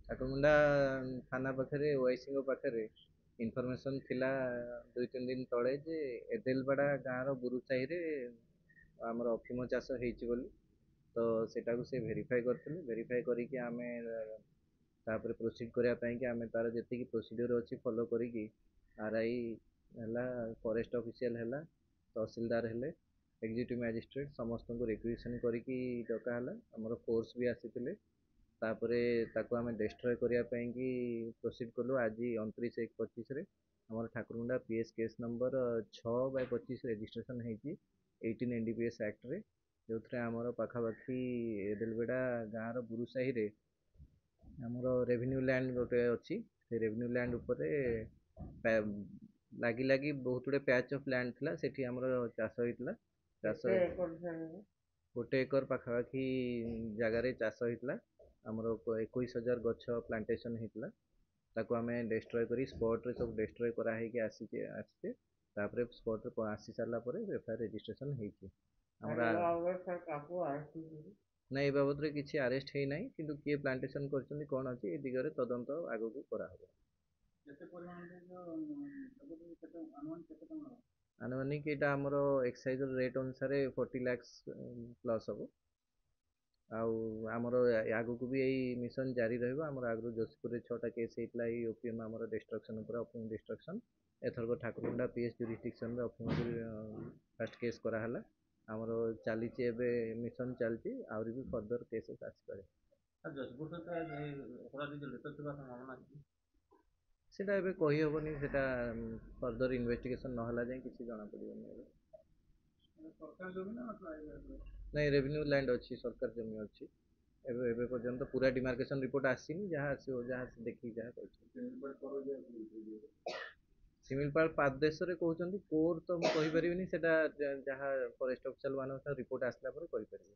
ଠାକୁରମୁଣ୍ଡା ଥାନା ପାଖରେ ଓଆଇସିଙ୍କ ପାଖରେ ଇନଫର୍ମେସନ୍ ଥିଲା 2-3 ଦିନ ତଳେ ଯେ ଏଦେଲବାଡ଼ା ଗାଁର ବୁରୁ ସାହିରେ ଆମର ଅଫିମ ଚାଷ ହେଇଛି ବୋଲି। ତ ସେଟାକୁ ସେ ଭେରିଫାଏ କରିଥିଲେ। ଭେରିଫାଏ କରିକି ଆମେ ତାପରେ ପ୍ରୋସିଡ୍ କରିବା ପାଇଁକି ଆମେ ତାର ଯେତିକି ପ୍ରୋସିଡ଼ିଓର ଅଛି ଫଲୋ କରିକି ଆର୍ଆଇ ହେଲା, ଫରେଷ୍ଟ ଅଫିସିଆଲ ହେଲା, ତହସିଲଦାର ହେଲେ, ଏକ୍ଜିକ୍ୟୁଟିଭ ମ୍ୟାଜିଷ୍ଟ୍ରେଟ୍ ସମସ୍ତଙ୍କୁ ରିକ୍ୱେଜିସନ୍ କରିକି ଡକା ହେଲା। ଆମର ଫୋର୍ସ ବି ଆସିଥିଲେ। ତାପରେ ତାକୁ ଆମେ ଡେଷ୍ଟ୍ରୟ କରିବା ପାଇଁକି ପ୍ରୋସିଡ୍ କଲୁ। ଆଜି 29/1/25ରେ ଆମର Thakurmunda PS case number 6/25 registration ହେଇଛି 18 NDPS ଆକ୍ଟରେ, ଯେଉଁଥିରେ ଆମର ପାଖାପାଖି ଏଦେଲବେଡ଼ା ଗାଁର ବୁରୁ ସାହିରେ ଆମର ରେଭିନ୍ୟୁ ଲ୍ୟାଣ୍ଡ ଗୋଟେ ଅଛି। ସେ ରେଭିନ୍ୟୁ ଲ୍ୟାଣ୍ଡ ଉପରେ ଲାଗି ଲାଗି ବହୁତ ଗୁଡ଼ିଏ ପ୍ୟାଚ୍ ଅଫ୍ ଲ୍ୟାଣ୍ଡ ଥିଲା। ସେଠି ଆମର ଚାଷ ହେଇଥିଲା। ଚାଷ 1 ଏକର ପାଖାପାଖି ଜାଗାରେ ଚାଷ ହେଇଥିଲା। ଆମର 21,000 ଗଛ ପ୍ଲାଣ୍ଟେସନ୍ ହେଇଥିଲା। ତାକୁ ଆମେ ଡେଷ୍ଟ୍ରୟ କରି ସ୍ପଟ୍ରେ ସବୁ ଡେଷ୍ଟ୍ରୟ କରାହେଇକି ଆସିଛେ। ତାପରେ ସ୍ପଟ୍ରେ ଆସି ସାରିଲା ପରେ ଏଫଆଇଆର୍ ରେଜିଷ୍ଟ୍ରେସନ୍ ହେଇଛି। ଆମର ନାଇଁ, ଏ ବାବଦରେ କିଛି ଆରେଷ୍ଟ ହେଇନାହିଁ, କିନ୍ତୁ କିଏ ପ୍ଲାଣ୍ଟେସନ୍ କରିଛନ୍ତି କ'ଣ ଅଛି ଏ ଦିଗରେ ତଦନ୍ତ ଆଗକୁ କରାହବ। ଆନୁମାନିକ ଏଇଟା ଆମର ଏକ୍ସାଇଜର ରେଟ୍ ଅନୁସାରେ 40 lakhs ପ୍ଲସ୍ ହବ। ଆଉ ଆମର ଆଗକୁ ବି ଏଇ ମିଶନ ଜାରି ରହିବ। ଆମର ଆଗରୁ ଯୋଧପୁରରେ 6ଟା କେସ୍ ହେଇଥିଲା ଏଇ ଓପିଏମ୍ ଆମର ଡିଷ୍ଟ୍ରକ୍ସନ୍ ଉପରେ, ଅଫିମ ଡିଷ୍ଟ୍ରକ୍ସନ୍। ଏଥରକ ଠାକୁରମୁଣ୍ଡା ପିଏସ୍ ଜୁରିସଡିକ୍ସନରେ ଅଫିମ ଫାଷ୍ଟ କେସ୍ କରାହେଲା। ଆମର ଚାଲିଛି ଏବେ ମିଶନ ଚାଲିଛି, ଆହୁରି ବି ଫର୍ଦର କେସେସ୍ ଆସିପାରେ। ସେଟା ଏବେ କହିହେବନି, ସେଟା ଫର୍ଦର ଇନଭେଷ୍ଟିଗେସନ୍ ନହେଲା ଯାଏଁ କିଛି ଜଣାପଡ଼ିବନି ଏବେ। ନାଇଁ, ରେଭିନ୍ୟୁ ଲ୍ୟାଣ୍ଡ ଅଛି, ସରକାର ଜମି ଅଛି। ଏବେ ପର୍ଯ୍ୟନ୍ତ ପୁରା ଡିମାର୍କେସନ୍ ରିପୋର୍ଟ ଆସିନି। ଯାହା ଆସିବ, ଯାହା ଦେଖିକି ଯାହା କହିଛନ୍ତି। ଶିମିଳିପାଳ ପାଦଦେଶରେ କହୁଛନ୍ତି, କୋର୍ ତ ମୁଁ କହିପାରିବିନି, ସେଟା ଯାହା ଫରେଷ୍ଟ ଅଫିସିଆଲ ମାନଙ୍କ ରିପୋର୍ଟ ଆସିଲା ପରେ କହିପାରିବି।